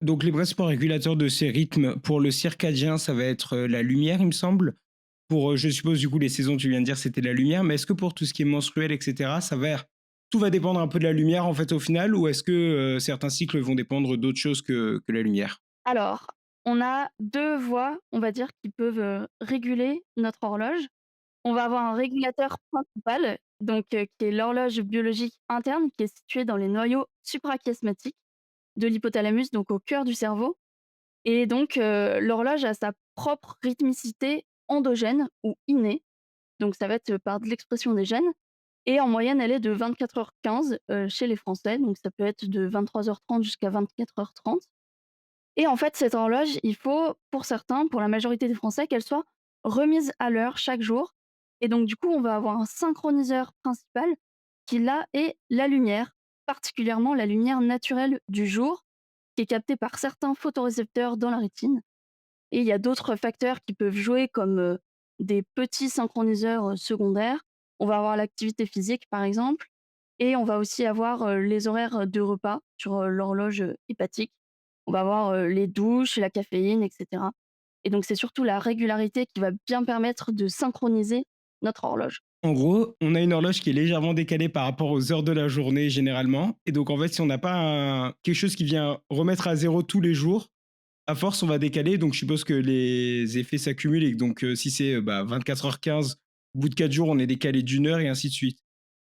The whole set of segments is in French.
Donc les principaux régulateurs de ces rythmes pour le circadien, ça va être, la lumière, il me semble. Pour, je suppose, du coup, les saisons, tu viens de dire, c'était la lumière, mais est-ce que pour tout ce qui est menstruel et cetera, ça va tout va dépendre un peu de la lumière, en fait, au final? Ou est-ce que, certains cycles vont dépendre d'autres choses que la lumière? Alors, on a 2 voies, on va dire, qui peuvent, réguler notre horloge. On va avoir un régulateur principal, donc qui est l'horloge biologique interne, qui est située dans les noyaux suprachiasmatiques de l'hypothalamus, donc au cœur du cerveau. Et donc l'horloge a sa propre rythmicité endogène ou innée, donc ça va être par de l'expression des gènes. Et en moyenne, elle est de 24h15 chez les Français, donc ça peut être de 23h30 jusqu'à 24h30. Et en fait, cette horloge, il faut, pour certains, pour la majorité des Français, qu'elle soit remise à l'heure chaque jour. Et donc, du coup, on va avoir un synchroniseur principal qui, là, est la lumière, particulièrement la lumière naturelle du jour, qui est captée par certains photorécepteurs dans la rétine. Et il y a d'autres facteurs qui peuvent jouer, comme des petits synchroniseurs secondaires. On va avoir l'activité physique, par exemple, et on va aussi avoir les horaires de repas sur l'horloge hépatique. On va avoir les douches, la caféine, etc. Et donc, c'est surtout la régularité qui va bien permettre de synchroniser notre horloge. En gros, on a une horloge qui est légèrement décalée par rapport aux heures de la journée, généralement, et donc en fait, si on n'a pas quelque chose qui vient remettre à zéro tous les jours, à force, on va décaler, donc je suppose que les effets s'accumulent et que donc si c'est, 24h15, au bout de 4 jours, on est décalé d'une heure et ainsi de suite.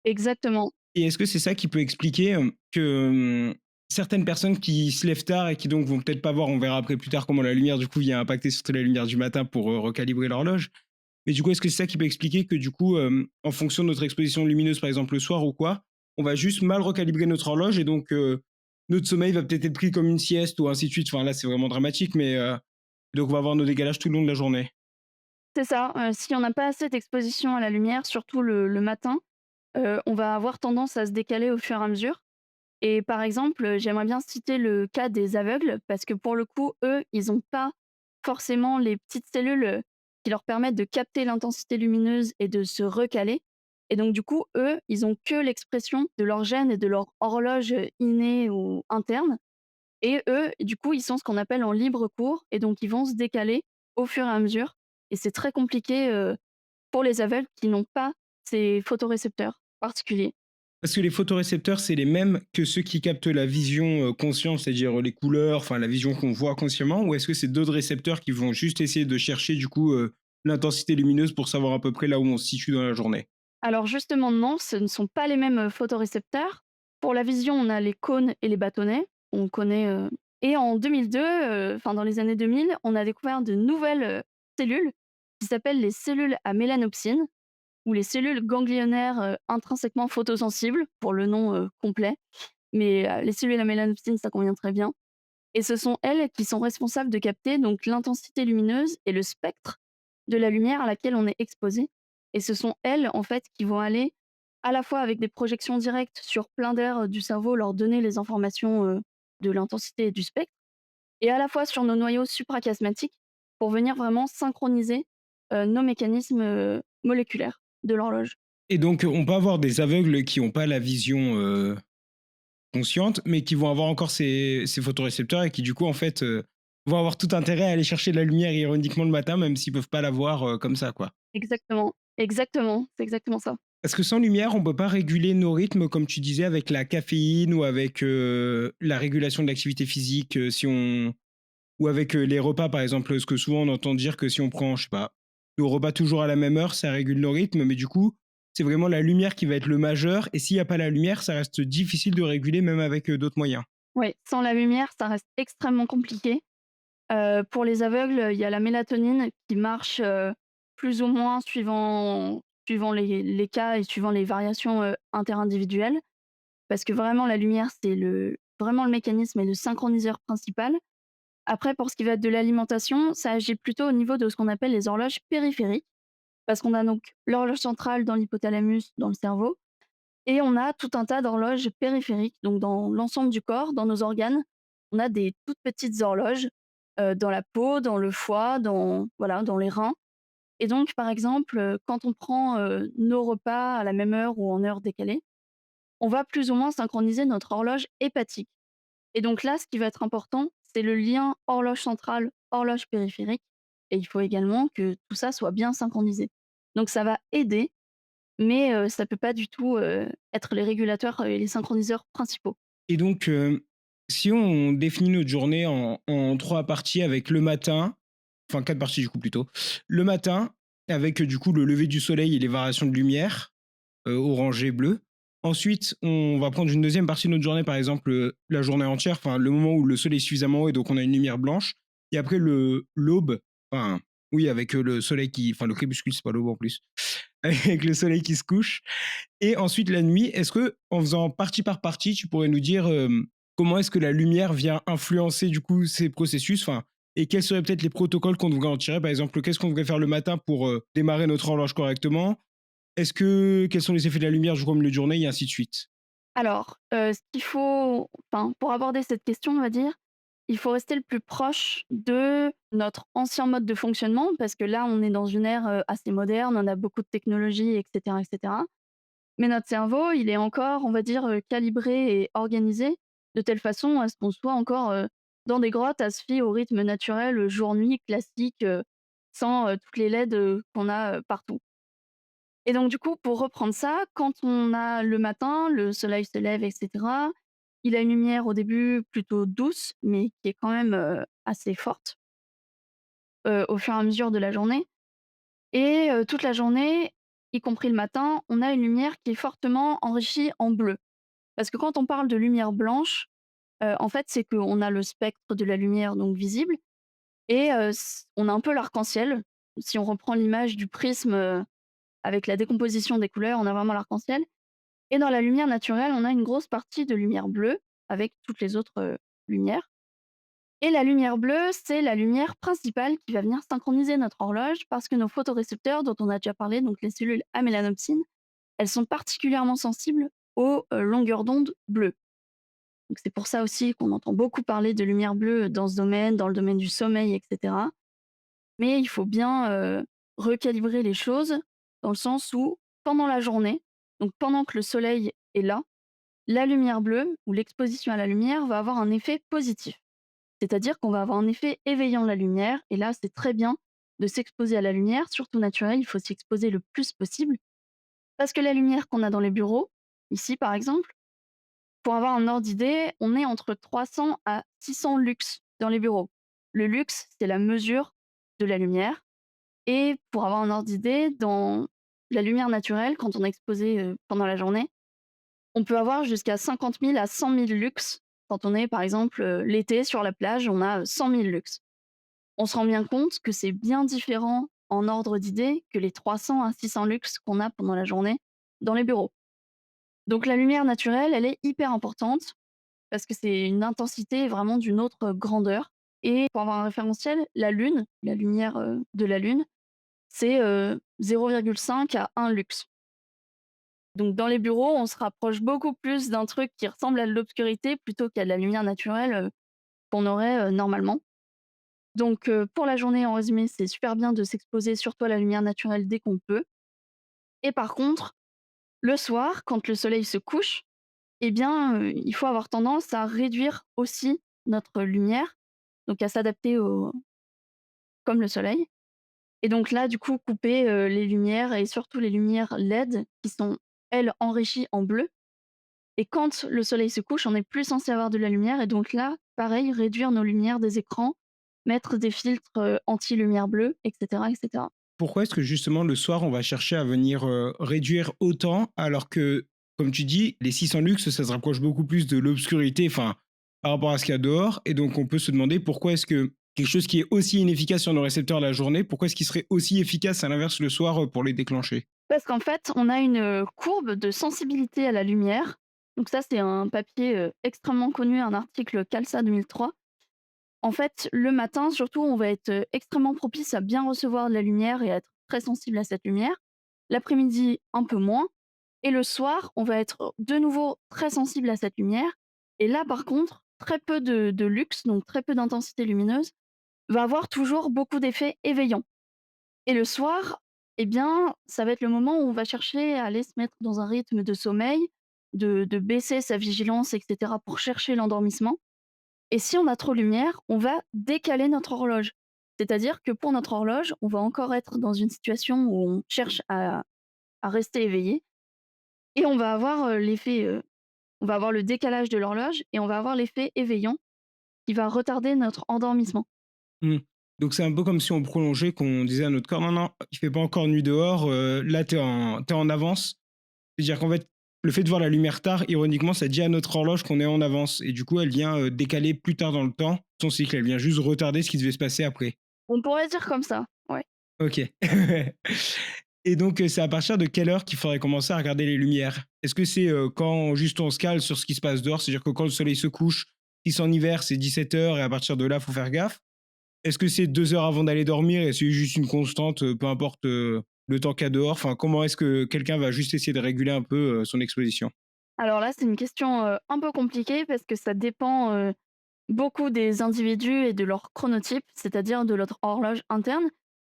Exactement. Et est-ce que c'est ça qui peut expliquer, que, certaines personnes qui se lèvent tard et qui donc vont peut-être pas voir, on verra après plus tard comment la lumière du coup vient impacter surtout la lumière du matin pour, recalibrer l'horloge. Mais du coup, est-ce que c'est ça qui peut expliquer que du coup, en fonction de notre exposition lumineuse, par exemple le soir ou quoi, on va juste mal recalibrer notre horloge et donc, notre sommeil va peut-être être pris comme une sieste ou ainsi de suite. Enfin là, c'est vraiment dramatique, mais, donc on va avoir nos décalages tout le long de la journée. C'est ça. Si on n'a pas assez d'exposition à la lumière, surtout le matin, on va avoir tendance à se décaler au fur et à mesure. Et par exemple, j'aimerais bien citer le cas des aveugles parce que pour le coup, eux, ils ont pas forcément les petites cellules, qui leur permettent de capter l'intensité lumineuse et de se recaler. Et donc du coup, eux, ils ont que l'expression de leur gène et de leur horloge, innée ou interne. Et eux, du coup, ils sont ce qu'on appelle en libre cours et donc ils vont se décaler au fur et à mesure. Et c'est très compliqué, pour les aveugles qui n'ont pas ces photorécepteurs particuliers. Parce que les photorécepteurs, c'est les mêmes que ceux qui captent la vision, consciente, c'est-à-dire, les couleurs, enfin la vision qu'on voit consciemment? Ou est-ce que c'est d'autres récepteurs qui vont juste essayer de chercher du coup, l'intensité lumineuse pour savoir à peu près là où on se situe dans la journée? Alors justement non, ce ne sont pas les mêmes, photorécepteurs. Pour la vision, on a les cônes et les bâtonnets, on connaît, et en 2002, enfin dans les années 2000, on a découvert de nouvelles, cellules qui s'appellent les cellules à mélanopsine ou les cellules ganglionnaires, intrinsèquement photosensibles pour le nom, complet. Mais, les cellules à mélanopsine, ça convient très bien. Et ce sont elles qui sont responsables de capter donc l'intensité lumineuse et le spectre de la lumière à laquelle on est exposé. Et ce sont elles, en fait, qui vont aller à la fois avec des projections directes sur plein d'aires du cerveau, leur donner les informations de l'intensité et du spectre, et à la fois sur nos noyaux suprachiasmatiques pour venir vraiment synchroniser nos mécanismes moléculaires de l'horloge. Et donc, on peut avoir des aveugles qui ont pas la vision, consciente, mais qui vont avoir encore ces photorécepteurs et qui du coup, en fait, vont avoir tout intérêt à aller chercher de la lumière ironiquement le matin, même s'ils peuvent pas la voir, comme ça, quoi. Exactement, exactement, c'est exactement ça. Parce que sans lumière, on peut pas réguler nos rythmes, comme tu disais, avec la caféine ou avec, la régulation de l'activité physique, si on ou avec, les repas, par exemple, parce que souvent on entend dire que si on prend, je sais pas, nos repas toujours à la même heure, ça régule nos rythmes, mais du coup, c'est vraiment la lumière qui va être le majeur et s'il y a pas la lumière, ça reste difficile de réguler même avec, d'autres moyens. Oui, sans la lumière, ça reste extrêmement compliqué. Pour les aveugles, il y a la mélatonine qui marche, plus ou moins suivant les cas et suivant les variations, interindividuelles. Parce que vraiment la lumière, c'est vraiment le mécanisme et le synchroniseur principal. Après pour ce qui va être de l'alimentation, ça agit plutôt au niveau de ce qu'on appelle les horloges périphériques. Parce qu'on a donc l'horloge centrale dans l'hypothalamus, dans le cerveau, et on a tout un tas d'horloges périphériques, donc dans l'ensemble du corps, dans nos organes. On a des toutes petites horloges, dans la peau, dans le foie, dans voilà, dans les reins. Et donc par exemple, quand on prend, nos repas à la même heure ou en heure décalée, on va plus ou moins synchroniser notre horloge hépatique. Et donc là, ce qui va être important, c'est le lien horloge centrale, horloge périphérique et il faut également que tout ça soit bien synchronisé. Donc ça va aider, mais ça peut pas du tout, être les régulateurs et les synchroniseurs principaux. Et donc, si on définit notre journée en 3 parties avec le matin, enfin 4 parties du coup plutôt. Le matin avec, du coup le lever du soleil et les variations de lumière, orangé, bleu. Ensuite, on va prendre une deuxième partie de notre journée, par exemple, la journée entière, enfin le moment où le soleil est suffisamment haut et donc on a une lumière blanche. Et après le l'aube, enfin oui avec, le soleil qui enfin le crépuscule, c'est pas l'aube en plus, avec le soleil qui se couche. Et ensuite la nuit, est-ce que en faisant partie par partie, tu pourrais nous dire, comment est-ce que la lumière vient influencer du coup ces processus? Enfin, et quels seraient peut-être les protocoles qu'on devrait en tirer? Par exemple, qu'est-ce qu'on devrait faire le matin pour, démarrer notre horloge correctement? Est-ce que quels sont les effets de la lumière du coup au milieu de journée et ainsi de suite? Alors, ce qu'il faut enfin, pour aborder cette question, on va dire, il faut rester le plus proche de notre ancien mode de fonctionnement parce que là, on est dans une ère, assez moderne, on a beaucoup de technologies et cetera. Mais notre cerveau, il est encore, on va dire, calibré et organisé de telle façon à ce qu'on soit encore, dans des grottes, à se fier au rythme naturel, jour-nuit classique, sans, toutes les LED, qu'on a, partout. Et donc du coup, pour reprendre ça, quand on a le matin, le soleil se lève et cetera, il a une lumière au début plutôt douce, mais qui est quand même, assez forte, au fur et à mesure de la journée et toute la journée, y compris le matin, on a une lumière qui est fortement enrichie en bleu. Parce que quand on parle de lumière blanche, en fait, c'est qu'on a le spectre de la lumière donc visible et on a un peu l'arc-en-ciel. Si on reprend l'image du prisme, avec la décomposition des couleurs, on a vraiment l'arc-en-ciel et dans la lumière naturelle, on a une grosse partie de lumière bleue avec toutes les autres, lumières et la lumière bleue, c'est la lumière principale qui va venir synchroniser notre horloge parce que nos photorécepteurs dont on a déjà parlé, donc les cellules à mélanopsine, elles sont particulièrement sensibles aux, longueurs d'onde bleues. Donc c'est pour ça aussi qu'on entend beaucoup parler de lumière bleue dans ce domaine, dans le domaine du sommeil et cetera. Mais il faut bien, recalibrer les choses dans le sens où pendant la journée, donc pendant que le soleil est là, la lumière bleue ou l'exposition à la lumière va avoir un effet positif. C'est-à-dire qu'on va avoir un effet éveillant de la lumière et là, c'est très bien de s'exposer à la lumière, surtout naturelle, il faut s'y exposer le plus possible parce que la lumière qu'on a dans les bureaux, ici par exemple, pour avoir un ordre d'idée, on est entre 300 à 600 lux dans les bureaux. Le lux, c'est la mesure de la lumière et pour avoir un ordre d'idée, dans la lumière naturelle, quand on est exposé, pendant la journée, on peut avoir jusqu'à 50 000 à 100 000 lux. Quand on est, par exemple, l'été sur la plage, on a, 100 000 lux. On se rend bien compte que c'est bien différent en ordre d'idée que les 300 à 600 lux qu'on a pendant la journée dans les bureaux. Donc la lumière naturelle, elle est hyper importante parce que c'est une intensité vraiment d'une autre grandeur et pour avoir un référentiel, la lune, la lumière, de la lune, c'est, 0,5 à 1 lux. Donc dans les bureaux, on se rapproche beaucoup plus d'un truc qui ressemble à de l'obscurité plutôt qu'à de la lumière naturelle, qu'on aurait, normalement. Donc pour la journée, en résumé, c'est super bien de s'exposer surtout à la lumière naturelle dès qu'on peut et par contre, le soir, quand le soleil se couche, eh bien, il faut avoir tendance à réduire aussi notre lumière, donc à s'adapter au comme le soleil et donc là, du coup, couper, les lumières et surtout les lumières LED qui sont, elles, enrichies en bleu et quand le soleil se couche, on est plus censé avoir de la lumière et donc là, pareil, réduire nos lumières des écrans, mettre des filtres, anti-lumière bleue et cetera et cetera. Pourquoi est-ce que justement le soir, on va chercher à venir, réduire autant alors que, comme tu dis, les 600 lux, ça se rapproche beaucoup plus de l'obscurité, enfin, par rapport à ce qu'il y a dehors et donc on peut se demander pourquoi est-ce que quelque chose qui est aussi inefficace sur nos récepteurs la journée, pourquoi est-ce qu'il serait aussi efficace à l'inverse le soir, pour les déclencher? Parce qu'en fait, on a une, courbe de sensibilité à la lumière. Donc ça, c'est un papier, extrêmement connu, un article CALSA 2003. En fait, le matin, surtout, on va être, extrêmement propice à bien recevoir de la lumière et à être très sensible à cette lumière. L'après-midi, un peu moins et le soir, on va être de nouveau très sensible à cette lumière et là, par contre, très peu de lux, donc très peu d'intensité lumineuse, va avoir toujours beaucoup d'effets éveillants. Et le soir, eh bien, ça va être le moment où on va chercher à aller se mettre dans un rythme de sommeil, de baisser sa vigilance et cetera pour chercher l'endormissement et si on a trop de lumière, on va décaler notre horloge. C'est-à-dire que pour notre horloge, on va encore être dans une situation où on cherche à rester éveillé et on va avoir, on va avoir le décalage de l'horloge et on va avoir l'effet éveillant qui va retarder notre endormissement. Mmh. Donc c'est un peu comme si on prolongeait, qu'on disait à notre corps: «Non, non, il fait pas encore nuit dehors, là, tu es en avance». C'est-à-dire qu'en fait, le fait de voir la lumière tard, ironiquement, ça dit à notre horloge qu'on est en avance et du coup, elle vient, décaler plus tard dans le temps son cycle. Elle vient juste retarder ce qui devait se passer après. On pourrait dire comme ça, ouais. OK. Et donc, c'est à partir de quelle heure qu'il faudrait commencer à regarder les lumières? Est-ce que c'est, quand juste on se cale sur ce qui se passe dehors? C'est-à-dire que quand le soleil se couche, si c'est en hiver, c'est 17 heures et à partir de là, faut faire gaffe? Est-ce que c'est 2 heures avant d'aller dormir et c'est juste une constante, peu importe, le temps qu'il y a dehors? Enfin, comment est-ce que quelqu'un va juste essayer de réguler un peu, son exposition? Alors là, c'est une question, un peu compliquée parce que ça dépend, beaucoup des individus et de leur chronotype, c'est-à-dire de leur horloge interne.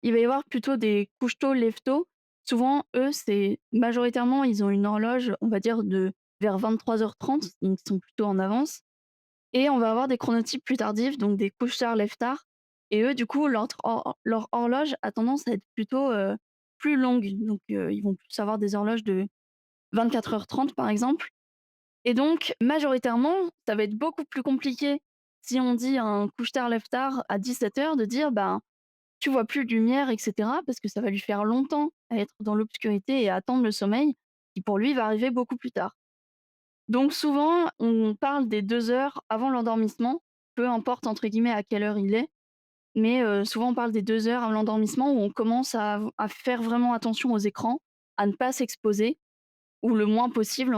Il va y avoir plutôt des couche-tôt, lève-tôt. Souvent, eux, c'est majoritairement, ils ont une horloge, on va dire de vers 23h30, donc ils sont plutôt en avance. Et on va avoir des chronotypes plus tardifs, donc des couche-tard, lève-tard. Et eux, du coup, leur horloge a tendance à être plutôt plus longue. Donc, ils vont plus avoir des horloges de 24h30, par exemple. Et donc, majoritairement, ça va être beaucoup plus compliqué si on dit à un couche-tard, lève-tard à 17h de dire ben, tu vois plus de lumière, etc. Parce que ça va lui faire longtemps à être dans l'obscurité et à attendre le sommeil, qui pour lui va arriver beaucoup plus tard. Donc souvent, on parle des 2 heures avant l'endormissement, peu importe entre guillemets à quelle heure il est, mais souvent on parle des 2 heures avant l'endormissement où on commence à faire vraiment attention aux écrans, à ne pas s'exposer ou le moins possible,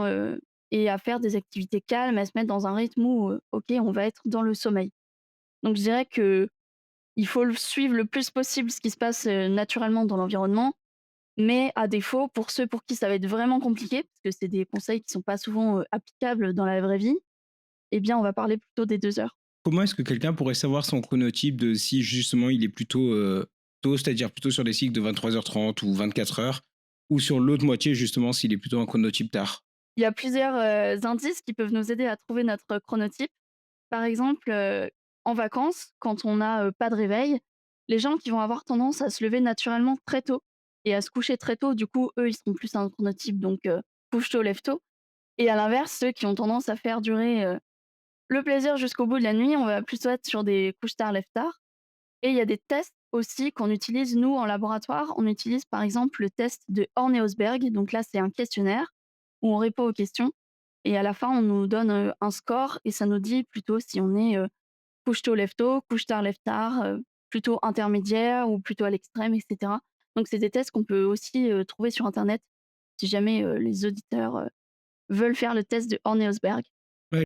et à faire des activités calmes, à se mettre dans un rythme où, OK, on va être dans le sommeil. Donc je dirais que il faut le suivre le plus possible ce qui se passe, naturellement dans l'environnement, mais à défaut, pour ceux pour qui ça va être vraiment compliqué, parce que c'est des conseils qui sont pas souvent, applicables dans la vraie vie, eh bien, on va parler plutôt des 2 heures. Comment est-ce que quelqu'un pourrait savoir son chronotype de si justement il est plutôt, tôt, c'est-à-dire plutôt sur des cycles de 23h30 ou 24 heures, ou sur l'autre moitié justement s'il est plutôt un chronotype tard? Il y a plusieurs, indices qui peuvent nous aider à trouver notre chronotype. Par exemple, en vacances, quand on n'a, pas de réveil, les gens qui vont avoir tendance à se lever naturellement très tôt et à se coucher très tôt, du coup, eux, ils seront plus un chronotype donc couche tôt, lève tôt, et à l'inverse, ceux qui ont tendance à faire durer, le plaisir jusqu'au bout de la nuit, on va plutôt être sur des couche tard, lève tard. Et il y a des tests aussi qu'on utilise nous en laboratoire. On utilise par exemple le test de Horne-Heusberg. Donc là, c'est un questionnaire où on répond aux questions et à la fin, on nous donne, un score et ça nous dit plutôt si on est, couche-tôt, lève-tôt, couche-tard, lève-tard, plutôt intermédiaire ou plutôt à l'extrême, et cetera. Donc c'est des tests qu'on peut aussi, trouver sur internet si jamais, les auditeurs, veulent faire le test de Horne-Heusberg.